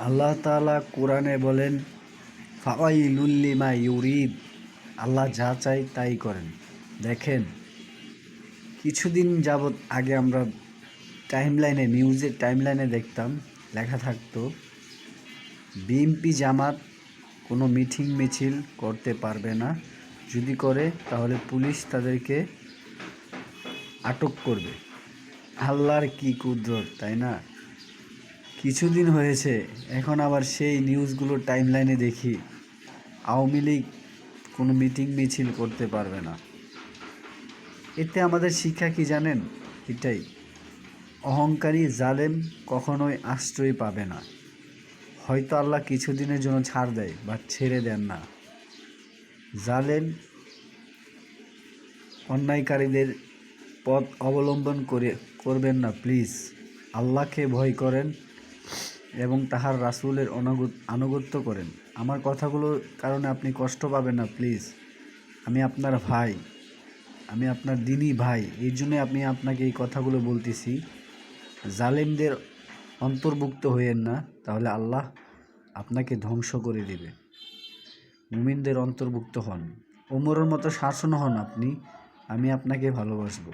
আল্লাহ তাআলা কোরআনে বলেন, ফাওয়াইলুল লিমা ইউরিদ। আল্লাহ যা চাই তাই করেন। দেখেন, কিছুদিন যাবৎ আগে আমরা নিউজের টাইমলাইনে দেখতাম লেখা থাকতো, বিএনপি জামাত কোনো মিটিং মিছিল করতে পারবে না, যদি করে তাহলে পুলিশ তাদেরকে আটক করবে। আল্লাহর কি কুদরত, তাই না? কিছুদিন হয়েছে, এখন আবার সেই নিউজগুলো টাইমলাইনে দেখি আওয়ামী লীগ কোনো মিটিং মিছিল করতে পারবে না। এতে আমাদের শিক্ষা কি জানেন? এটাই, অহংকারী জালেম কখনোই আশ্রয় পাবে না। হয়তো আল্লাহ কিছুদিনের জন্য ছাড় দেয় বা ছেড়ে দেন না। জালেম অন্যায়কারীদের পথ অবলম্বন করবেন না প্লিজ। আল্লাহকে ভয় করেন এবং তাহার রাসূলের আনুগত্য করেন। আমার কথাগুলোর কারণে আপনি কষ্ট পাবেন না প্লিজ। আমি আপনার ভাই, আমি আপনার দিনী ভাই, এই জন্যই আমি আপনাকে এই কথাগুলো বলতেছি। জালেমদের অন্তর্ভুক্ত হইয়েন না, তাহলে আল্লাহ আপনাকে ধ্বংস করে দিবে। মুমিনদের অন্তর্ভুক্ত হন, ওমরের মতো শাসন হন আপনি, আমি আপনাকে ভালোবাসবো।